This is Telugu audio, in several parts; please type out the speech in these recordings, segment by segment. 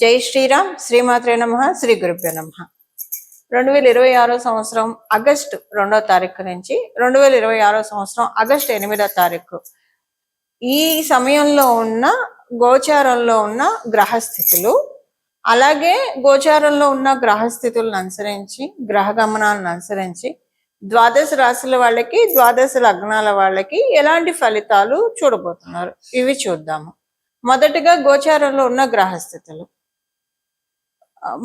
జై శ్రీరామ్, శ్రీమాత్రే నమః, శ్రీ గురుభ్యో నమః. 2026 సంవత్సరం ఆగస్టు 2వ తారీఖు నుంచి 2026 సంవత్సరం ఆగస్టు 8వ తారీఖు ఈ సమయంలో ఉన్న గోచారంలో ఉన్న గ్రహస్థితులు, అలాగే గోచారంలో ఉన్న గ్రహస్థితులను అనుసరించి, గ్రహ గమనాలను అనుసరించి ద్వాదశ రాశుల వాళ్ళకి, ద్వాదశ లగ్నాల వాళ్ళకి ఎలాంటి ఫలితాలు చూడబోతున్నారు ఇవి చూద్దాము. మొదటిగా గోచారంలో ఉన్న గ్రహస్థితులు.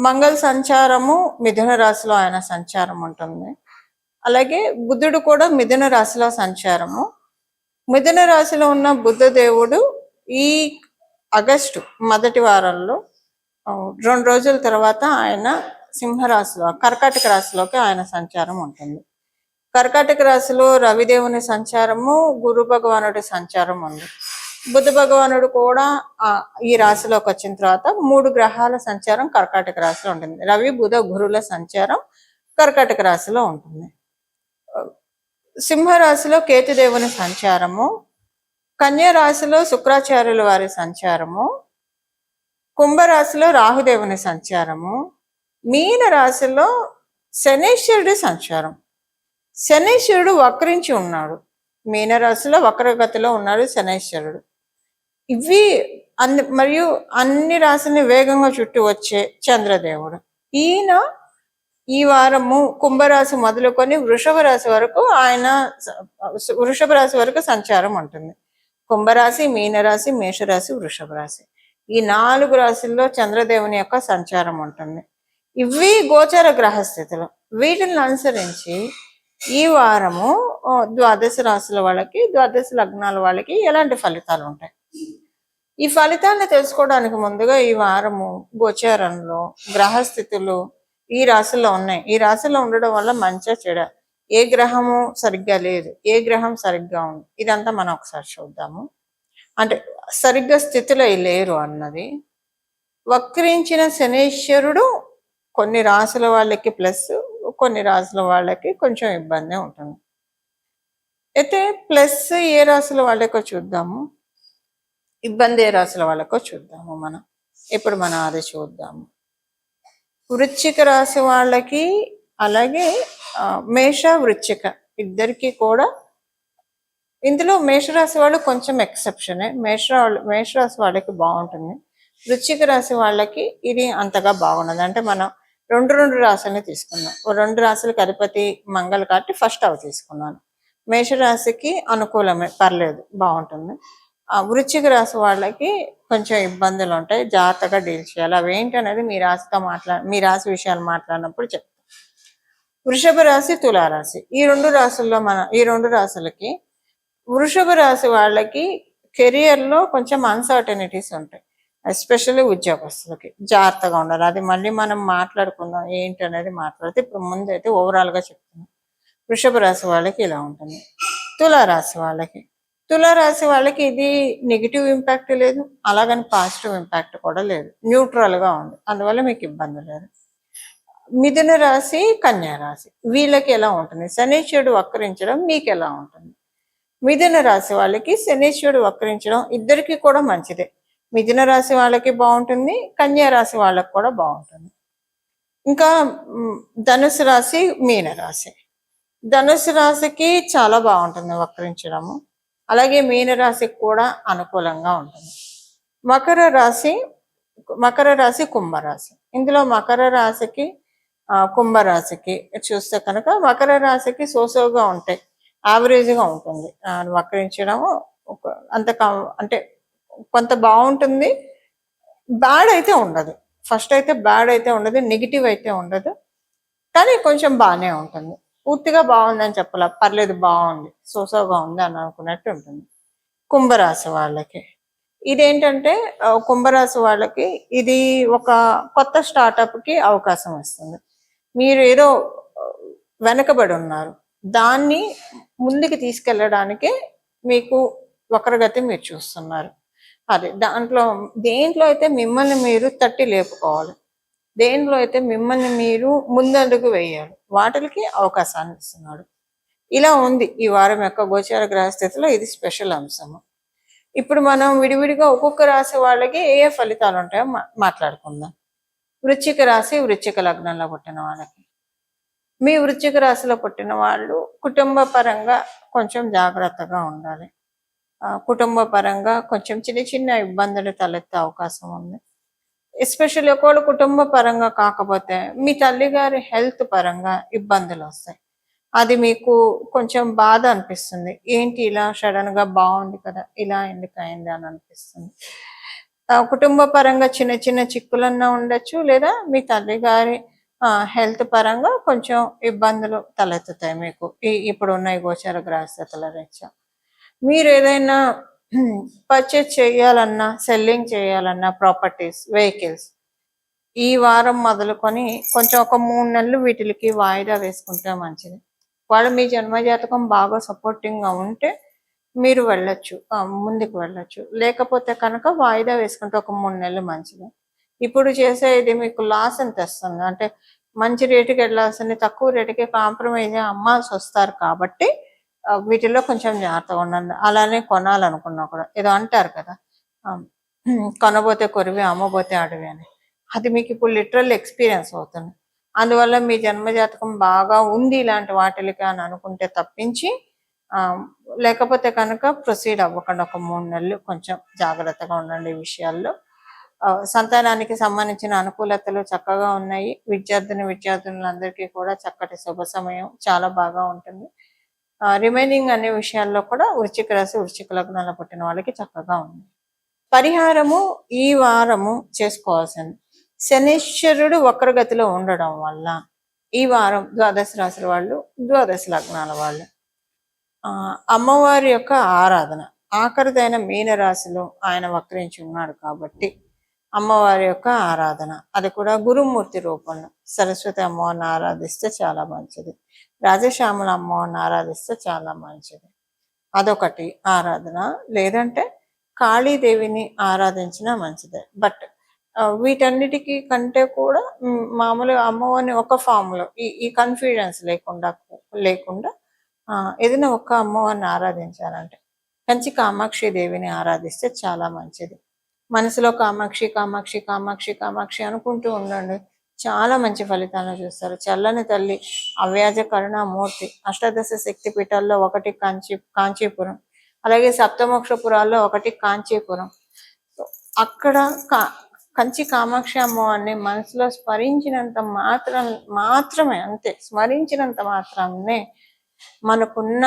మంగళ సంచారము మిథున రాశిలో ఆయన సంచారం ఉంటుంది. అలాగే బుధుడు కూడా మిథున రాశిలో సంచారము. మిథున రాశిలో ఉన్న బుద్ధ దేవుడు ఈ ఆగస్టు మొదటి వారంలో 2 రోజుల తర్వాత ఆయన సింహరాశిలో, కర్కాటక రాశిలోకి ఆయన సంచారం ఉంటుంది. కర్కాటక రాశిలో రవిదేవుని సంచారము, గురు భగవానుడి సంచారం ఉంది. బుధ భగవానుడు కూడా ఈ రాశిలోకి వచ్చిన తర్వాత 3 గ్రహాల సంచారం కర్కాటక రాశిలో ఉంటుంది. రవి, బుధ, గురుల సంచారం కర్కాటక రాశిలో ఉంటుంది. సింహరాశిలో కేతుదేవుని సంచారము, కన్యా రాశిలో శుక్రాచార్యుల వారి సంచారము, కుంభరాశిలో రాహుదేవుని సంచారము, మీన రాశిలో శనీశ్వరుడి సంచారం. శనీశ్వరుడు వక్రించి ఉన్నాడు. మీనరాశిలో వక్రగతిలో ఉన్నాడు శనీశ్వరుడు. ఇవి మరియు అన్ని రాశిని వేగంగా చుట్టూ వచ్చే చంద్రదేవుడు. ఈయన ఈ వారము కుంభరాశి మొదలుకొని వృషభ రాశి వరకు సంచారం ఉంటుంది. కుంభరాశి, మీనరాశి, మేషరాశి, వృషభ రాశి, ఈ 4 రాశుల్లో చంద్రదేవుని యొక్క సంచారం ఉంటుంది. ఇవి గోచర గ్రహస్థితులు. వీటిని అనుసరించి ఈ వారము ద్వాదశ రాశుల వాళ్ళకి, ద్వాదశ లగ్నాల వాళ్ళకి ఎలాంటి ఫలితాలు ఉంటాయి, ఈ ఫలితాలను తెలుసుకోవడానికి ముందుగా ఈ వారము గోచారంలో గ్రహస్థితులు ఈ రాశిలో ఉన్నాయి. ఈ రాశిలో ఉండడం వల్ల మంచిగా చెడ, ఏ గ్రహము సరిగ్గా లేదు, ఏ గ్రహం సరిగ్గా ఉంది, ఇదంతా మనం ఒకసారి చూద్దాము. అంటే సరిగ్గా స్థితిలో లేరు అన్నది. వక్రించిన శనీశ్వరుడు కొన్ని రాశుల వాళ్ళకి ప్లస్, కొన్ని రాశుల వాళ్ళకి కొంచెం ఇబ్బంది ఉంటుంది. అయితే ప్లస్ ఏ రాశుల వాళ్ళకో చూద్దాము, ఇబ్బంది ఏ రాశుల వాళ్ళకో చూద్దాము. ఇప్పుడు మనం అది చూద్దాము. వృశ్చిక రాశి వాళ్ళకి, అలాగే మేష వృశ్చిక ఇద్దరికి కూడా. ఇందులో మేషరాశి వాళ్ళు కొంచెం ఎక్సెప్షనే. మేషరాశి వాళ్ళకి బాగుంటుంది. వృశ్చిక రాశి వాళ్ళకి ఇది అంతగా బాగున్నది. అంటే మనం రెండు రాశులని తీసుకున్నాం. 2 రాశులకు అధిపతి మంగళ కాబట్టి ఫస్ట్ అవి తీసుకున్నాను. మేషరాశికి అనుకూలమే, పర్లేదు, బాగుంటుంది. వృశ్చిక రాశి వాళ్ళకి కొంచెం ఇబ్బందులు ఉంటాయి, జాగ్రత్తగా డీల్ చేయాలి. అవి ఏంటి అనేది మీ రాశి విషయాలు మాట్లాడినప్పుడు చెప్తాం. వృషభ రాశి, తులారాశి, ఈ 2 రాశులకి, వృషభ రాశి వాళ్ళకి కెరియర్లో కొంచెం అన్సర్టనిటీస్ ఉంటాయి. ఎస్పెషల్లీ ఉద్యోగస్తులకి జాగ్రత్తగా ఉండాలి. అది మళ్ళీ మనం మాట్లాడుకుందాం ఏంటి అనేది మాట్లాడితే, ఇప్పుడు ముందైతే ఓవరాల్గా చెప్తున్నాం. వృషభ రాశి వాళ్ళకి ఇలా ఉంటుంది. తులారాశి వాళ్ళకి ఇది నెగిటివ్ ఇంపాక్ట్ లేదు, అలాగని పాజిటివ్ ఇంపాక్ట్ కూడా లేదు, న్యూట్రల్గా ఉంది. అందువల్ల మీకు ఇబ్బంది లేదు. మిథున రాశి, కన్యా రాశి వీళ్ళకి ఎలా ఉంటుంది, శనీశ్వరుడు వక్రించడం మీకు ఎలా ఉంటుంది? మిథున రాశి వాళ్ళకి శనీశ్వరుడు వక్రించడం ఇద్దరికి కూడా మంచిదే. మిథున రాశి వాళ్ళకి బాగుంటుంది, కన్యా రాశి వాళ్ళకి కూడా బాగుంటుంది. ఇంకా ధనుసు రాశి, మీన రాశి. ధనుసు రాశికి చాలా బాగుంటుంది వక్రించడము, అలాగే మీన రాశికి కూడా అనుకూలంగా ఉంటుంది. మకర రాశి, కుంభరాశి. ఇందులో మకర రాశికి, కుంభరాశికి చూస్తే కనుక మకర రాశికి సోసోగా ఉంటాయి, యావరేజ్గా ఉంటుంది. వక్రించడము అంటే కొంత బాగుంటుంది, బ్యాడ్ అయితే ఉండదు. ఫస్ట్ అయితే బ్యాడ్ అయితే ఉండదు, నెగిటివ్ అయితే ఉండదు, కానీ కొంచెం బాగానే ఉంటుంది. పూర్తిగా బాగుందని చెప్పాల, పర్లేదు, బాగుంది, సోసోగా ఉంది అని అనుకున్నట్టు ఉంటుంది. కుంభరాశి వాళ్ళకి ఇదేంటంటే, కుంభరాశి వాళ్ళకి ఇది ఒక కొత్త స్టార్టప్కి అవకాశం ఇస్తుంది. మీరు ఏదో వెనకబడి ఉన్నారు, దాన్ని ముందుకు తీసుకెళ్ళడానికే మీకు వక్రగతి మీరు చూస్తున్నారు. అదే దేంట్లో అయితే మిమ్మల్ని మీరు తట్టి లేపుకోవాలి, దేంట్లో అయితే మిమ్మల్ని మీరు ముందడుగు వేయాలి, వాటికి అవకాశాన్ని ఇస్తున్నాడు. ఇలా ఉంది ఈ వారం యొక్క గోచార గ్రహస్థితిలో. ఇది స్పెషల్ అంశము. ఇప్పుడు మనం విడివిడిగా ఒక్కొక్క రాశి వాళ్ళకి ఏ ఏ ఫలితాలు ఉంటాయో మాట్లాడుకుందాం. వృశ్చిక రాశి, వృశ్చిక లగ్నంలో పుట్టిన వాళ్ళకి. మీ వృశ్చిక రాశిలో పుట్టిన వాళ్ళు కుటుంబ పరంగా కొంచెం జాగ్రత్తగా ఉండాలి. కుటుంబ పరంగా కొంచెం చిన్న చిన్న ఇబ్బందులు తలెత్తే అవకాశం ఉంది. ఎస్పెషల్లీ ఒకవేళ కుటుంబ పరంగా కాకపోతే మీ తల్లిగారి హెల్త్ పరంగా ఇబ్బందులు వస్తాయి. అది మీకు కొంచెం బాధ అనిపిస్తుంది. ఏంటి ఇలా సడన్ గా బాగుంది కదా, ఇలా ఎందుకు అయింది అని అనిపిస్తుంది. కుటుంబ పరంగా చిన్న చిన్న చిక్కులన్నా ఉండొచ్చు, లేదా మీ తల్లిగారి హెల్త్ పరంగా కొంచెం ఇబ్బందులు తలెత్తుతాయి మీకు ఇప్పుడున్న ఈ గోచర గ్రహస్థితుల రీత్యా. మీరు ఏదైనా పర్చేజ్ చేయాలన్నా, సెల్లింగ్ చేయాలన్నా, ప్రాపర్టీస్, వెహికల్స్ ఈ వారం మొదలుకొని కొంచెం ఒక 3 నెలలు వీటికి వాయిదా వేసుకుంటే మంచిది. వాళ్ళు మీ జన్మజాతకం బాగా సపోర్టింగ్గా ఉంటే మీరు వెళ్ళొచ్చు, ముందుకు వెళ్ళొచ్చు. లేకపోతే కనుక వాయిదా వేసుకుంటే ఒక 3 నెలలు మంచిది. ఇప్పుడు చేసే ఇది మీకు లాస్ అని తెస్తుంది. అంటే మంచి రేటుకి వెళ్ళాల్సింది తక్కువ రేటుకి కాంప్రమైజ్ అమ్మాల్సి వస్తారు కాబట్టి వీటిల్లో కొంచెం జాగ్రత్తగా ఉండండి. అలానే కొనాలనుకున్నా కూడా ఏదో అంటారు కదా, కొనబోతే కొరివి అమ్మబోతే అడవి అని. అది మీకు ఇప్పుడు లిటరల్ ఎక్స్పీరియన్స్ అవుతుంది. అందువల్ల మీ జన్మజాతకం బాగా ఉంది ఇలాంటి వాటికి అని అనుకుంటే తప్పించి, లేకపోతే కనుక ప్రొసీడ్ అవ్వకుండా ఒక 3 నెలలు కొంచెం జాగ్రత్తగా ఉండండి ఈ విషయాల్లో. సంతానానికి సంబంధించిన అనుకూలతలు చక్కగా ఉన్నాయి. విద్యార్థులందరికీ కూడా చక్కటి శుభ సమయం చాలా బాగా ఉంటుంది. రిమైనింగ్ అనే విషయాల్లో కూడా వృశ్చిక రాశి, వృశ్చిక లగ్నాల్లో పుట్టిన వాళ్ళకి చక్కగా ఉంది. పరిహారము ఈ వారము చేసుకోవాల్సింది, శనీశ్వరుడు వక్రగతిలో ఉండడం వల్ల ఈ వారం ద్వాదశ రాశుల వాళ్ళు, ద్వాదశ లగ్నాల వాళ్ళు అమ్మవారి యొక్క ఆరాధన, ఆఖరిదైన మీనరాశిలో ఆయన వక్రించి ఉన్నాడు కాబట్టి అమ్మవారి యొక్క ఆరాధన, అది కూడా గురుమూర్తి రూపంలో సరస్వతి అమ్మవారిని ఆరాధిస్తే చాలా మంచిది. రాజశ్యామల అమ్మవారిని ఆరాధిస్తే చాలా మంచిది. అదొకటి ఆరాధన. లేదంటే కాళీదేవిని ఆరాధించినా మంచిదే. బట్ వీటన్నిటికీ కంటే కూడా మామూలుగా అమ్మవారిని ఒక ఫామ్లో ఈ కన్ఫ్యూజన్స్ లేకుండా ఏదైనా ఒక్క అమ్మవారిని ఆరాధించాలంటే కంచి కామాక్షి దేవిని ఆరాధిస్తే చాలా మంచిది. మనసులో కామాక్షి కామాక్షి కామాక్షి కామాక్షి అనుకుంటూ ఉండండి, చాలా మంచి ఫలితాలను చూస్తారు. చల్లని తల్లి, అవ్యాజ కరుణామూర్తి. అష్టాదశ శక్తి పీఠాల్లో ఒకటి కాంచీపురం, అలాగే సప్తమోక్షపురాల్లో ఒకటి కాంచీపురం. అక్కడ కంచి కామాక్షి అమ్మవారిని మనసులో స్మరించినంత మాత్రమే, అంతే, స్మరించినంత మాత్రమే మనకున్న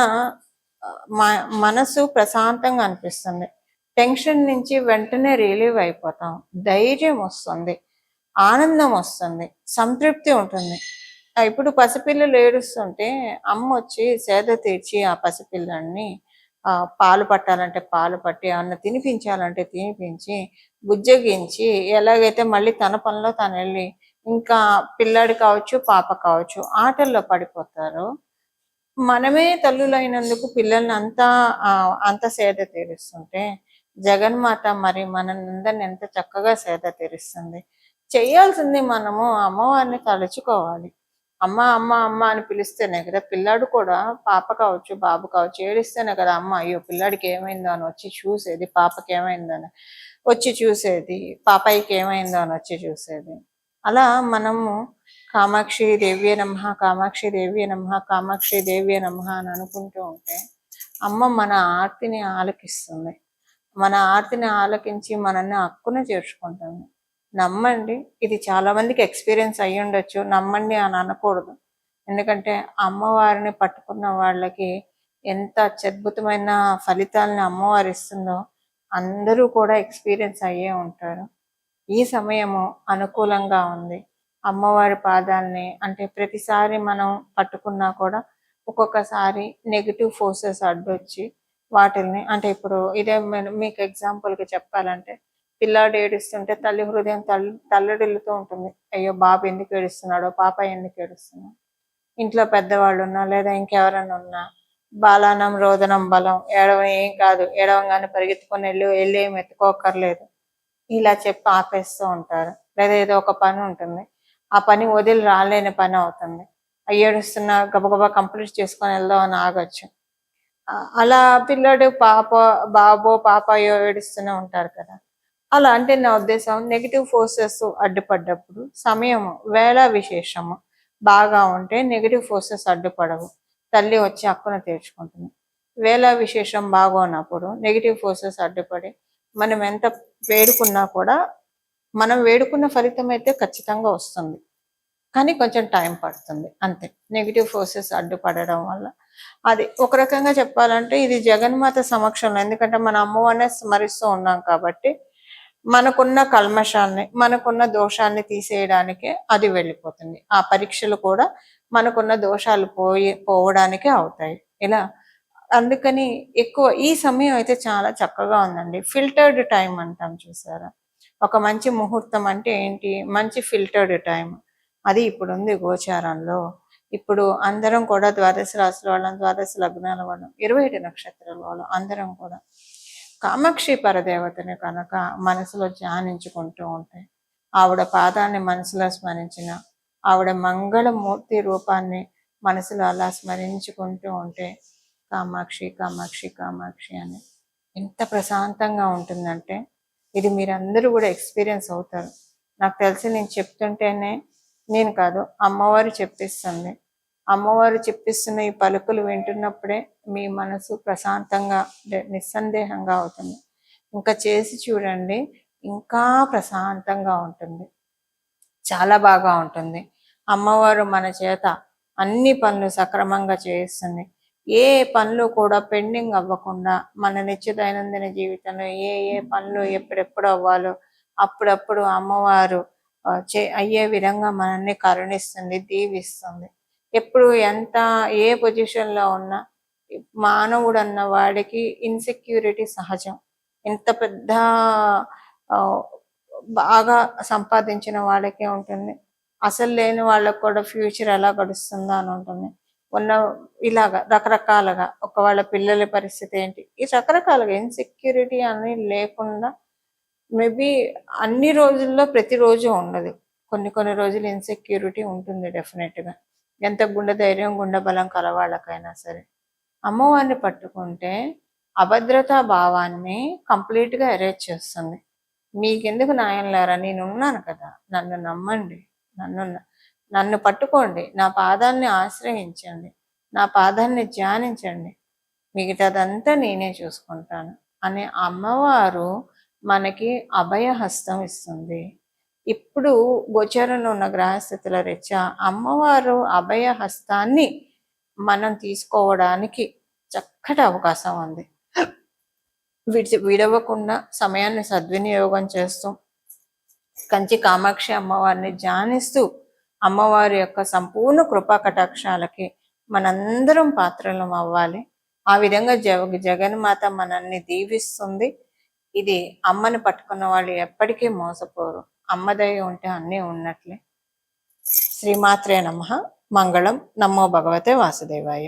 మనసు ప్రశాంతంగా అనిపిస్తుంది. టెన్షన్ నుంచి వెంటనే రిలీవ్ అయిపోతాం, ధైర్యం వస్తుంది, ఆనందం వస్తుంది, సంతృప్తి ఉంటుంది. ఇప్పుడు పసిపిల్లలు ఏడుస్తుంటే అమ్మ వచ్చి సేద తీర్చి ఆ పసిపిల్లల్ని పాలు పట్టాలంటే పాలు పట్టి, ఏమన్నా తినిపించాలంటే తినిపించి, బుజ్జగించి, ఎలాగైతే మళ్ళీ తన పనిలో తను వెళ్ళి ఇంకా పిల్లాడు కావచ్చు పాప కావచ్చు ఆటల్లో పడిపోతారు. మనమే తల్లులైనందుకు పిల్లల్ని అంత సేద తీరుస్తుంటే జగన్మాత మరి మనందరిని ఎంత చక్కగా సేద తీరుస్తుంది. చేయాల్సింది మనము అమ్మవారిని తలుచుకోవాలి. అమ్మ అమ్మ అమ్మ అని పిలిస్తేనే కదా పిల్లాడు కూడా, పాప కావచ్చు బాబు కావచ్చు, ఏడిస్తేనే కదా అమ్మ అయ్యో పిల్లాడికి ఏమైందో అని వచ్చి చూసేది, పాపకి ఏమైందో అని వచ్చి చూసేది, పాపాయికి ఏమైందో అని వచ్చి చూసేది. అలా మనము కామాక్షి దేవ్యే నమః, కామాక్షి దేవ్యే నమః, కామాక్షి దేవ్యే నమః అని అనుకుంటూ ఉంటే అమ్మ మన ఆర్తిని ఆలకిస్తుంది. మన ఆర్తిని ఆలకించి మనల్ని హక్కున చేర్చుకుంటుంది. నమ్మండి, ఇది చాలా మందికి ఎక్స్పీరియన్స్ అయ్యి ఉండొచ్చు, నమ్మండి అని అనకూడదు. ఎందుకంటే అమ్మవారిని పట్టుకున్న వాళ్ళకి ఎంత అత్యద్భుతమైన ఫలితాలను అమ్మవారు ఇస్తుందో అందరూ కూడా ఎక్స్పీరియన్స్ అయ్యే ఉంటారు. ఈ సమయము అనుకూలంగా ఉంది. అమ్మవారి పాదాలని, అంటే ప్రతిసారి మనం పట్టుకున్నా కూడా ఒక్కొక్కసారి నెగిటివ్ ఫోర్సెస్ అడ్డొచ్చి వాటిల్ని, అంటే ఇప్పుడు ఇదే మీకు ఎగ్జాంపుల్కి చెప్పాలంటే, పిల్లాడు ఏడుస్తుంటే తల్లి హృదయం తల్లడిల్లుతూ ఉంటుంది. అయ్యో బాబు ఎందుకు ఏడుస్తున్నాడో, పాప ఎందుకు ఏడుస్తున్నాడో. ఇంట్లో పెద్దవాళ్ళు ఉన్నా లేదా ఇంకెవరైనా ఉన్నా బాలానం రోదనం బలం, ఏం కాదు, ఏడవంగానే పరిగెత్తుకొని వెళ్ళి ఏం ఎత్తుకోకర్లేదు ఇలా చెప్పి ఆపేస్తూ ఉంటారు. లేదా ఏదో ఒక పని ఉంటుంది, ఆ పని వదిలి రాలేని పని అవుతుంది, ఏడుస్తున్నా గబగబా కంప్లీట్ చేసుకొని వెళ్దాం అని ఆగొచ్చు. అలా పిల్లోడు బాబో పాపాయో ఏడుస్తూనే ఉంటారు కదా. అలా అంటే నా ఉద్దేశం నెగిటివ్ ఫోర్సెస్ అడ్డుపడ్డప్పుడు సమయము వేళ విశేషము బాగా ఉంటే నెగిటివ్ ఫోర్సెస్ అడ్డుపడవు. తల్లి వచ్చి హక్కున తీర్చుకుంటుంది. వేళ విశేషం బాగోనప్పుడు నెగిటివ్ ఫోర్సెస్ అడ్డుపడి మనం ఎంత వేడుకున్నా కూడా మనం వేడుకున్న ఫలితం అయితే ఖచ్చితంగా వస్తుంది. కానీ కొంచెం టైం పడుతుంది అంతే. నెగిటివ్ ఫోర్సెస్ అడ్డుపడడం వల్ల అది ఒక రకంగా చెప్పాలంటే ఇది జగన్మాత సమక్షంలో, ఎందుకంటే మన అమ్మవారినే స్మరిస్తూ ఉన్నాం కాబట్టి మనకున్న కల్మషాన్ని మనకున్న దోషాన్ని తీసేయడానికే అది వెళ్ళిపోతుంది. ఆ పరీక్షలు కూడా మనకున్న దోషాలు పోవడానికే అవుతాయి ఇలా. అందుకని ఎక్కువ ఈ సమయం అయితే చాలా చక్కగా ఉందండి. ఫిల్టర్డ్ టైం అంటాం చూసారా, ఒక మంచి ముహూర్తం అంటే ఏంటి, మంచి ఫిల్టర్డ్ టైం అది ఇప్పుడు ఉంది గోచారంలో. ఇప్పుడు అందరం కూడా ద్వాదశ రాశుల వాళ్ళం, ద్వాదశ లగ్నాల వాళ్ళం, 27 నక్షత్రాల వాళ్ళం అందరం కూడా కామాక్షి పరదేవతని కనుక మనసులో ధ్యానించుకుంటూ ఉంటే, ఆవిడ పాదాన్ని మనసులో స్మరించిన, ఆవిడ మంగళమూర్తి రూపాన్ని మనసులో అలా స్మరించుకుంటూ ఉంటే కామాక్షి కామాక్షి కామాక్షి అని ఎంత ప్రశాంతంగా ఉంటుందంటే ఇది మీరందరూ కూడా ఎక్స్పీరియన్స్ అవుతారు. నాకు తెలిసి నేను చెప్తుంటేనే, నేను కాదు అమ్మవారు చెప్పిస్తుంది. అమ్మవారు చెప్పిస్తున్న ఈ పలుకులు వింటున్నప్పుడే మీ మనసు ప్రశాంతంగా నిస్సందేహంగా అవుతుంది. ఇంకా చేసి చూడండి, ఇంకా ప్రశాంతంగా ఉంటుంది, చాలా బాగా ఉంటుంది. అమ్మవారు మన చేత అన్ని పనులు సక్రమంగా చేయిస్తుంది. ఏ పనులు కూడా పెండింగ్ అవ్వకుండా మన నిత్య దైనందిన జీవితంలో ఏ ఏ పనులు ఎప్పుడెప్పుడు అవ్వాలో అప్పుడప్పుడు అమ్మవారు అయ్యే విధంగా మనల్ని కరుణిస్తుంది, దీవిస్తుంది. ఎప్పుడు ఎంత ఏ పొజిషన్లో ఉన్నా మానవుడు అన్న వాడికి ఇన్సెక్యూరిటీ సహజం. ఎంత పెద్ద బాగా సంపాదించిన వాళ్ళకే ఉంటుంది, అసలు లేని వాళ్ళకు కూడా ఫ్యూచర్ ఎలా గడుస్తుందో అని ఉంటుంది. ఉన్న ఇలాగా రకరకాలుగా వాళ్ళ పిల్లల పరిస్థితి ఏంటి, ఈ రకరకాలుగా ఇన్సెక్యూరిటీ అని లేకుండా మేబీ అన్ని రోజుల్లో ప్రతిరోజు ఉండదు, కొన్ని కొన్ని రోజులు ఇన్సెక్యూరిటీ ఉంటుంది డెఫినెట్గా. ఎంత గుండె ధైర్యం గుండె బలం కలవాళ్ళకైనా సరే అమ్మవారిని పట్టుకుంటే అభద్రతా భావాన్ని కంప్లీట్గా ఎరేజ్ చేస్తుంది. మీకెందుకు న్యాయం లేరా, నేను ఉన్నాను కదా, నన్ను నమ్మండి, నన్ను పట్టుకోండి, నా పాదాన్ని ఆశ్రయించండి, నా పాదాన్ని ధ్యానించండి, మిగతాదంతా నేనే చూసుకుంటాను అనే అమ్మవారు మనకి అభయహస్తం ఇస్తుంది. ఇప్పుడు గోచరంలో ఉన్న గ్రహస్థితుల రీత్యా అమ్మవారు అభయహస్తాన్ని మనం తీసుకోవడానికి చక్కటి అవకాశం ఉంది. విడవకుండా సమయాన్ని సద్వినియోగం చేస్తూ కంచి కామాక్షి అమ్మవారిని ధ్యానిస్తూ అమ్మవారి యొక్క సంపూర్ణ కృపా కటాక్షాలకి మనందరం పాత్రలం అవ్వాలి. ఆ విధంగా జగన్మాత మనల్ని దీవిస్తుంది. ఇది అమ్మని పట్టుకున్న వాళ్ళు ఎప్పటికీ మోసపోరు. అమ్మదయ ఉంటే అన్నీ ఉన్నట్లే. శ్రీమాత్రే నమః. మంగళం. నమో భగవతే వాసుదేవాయ.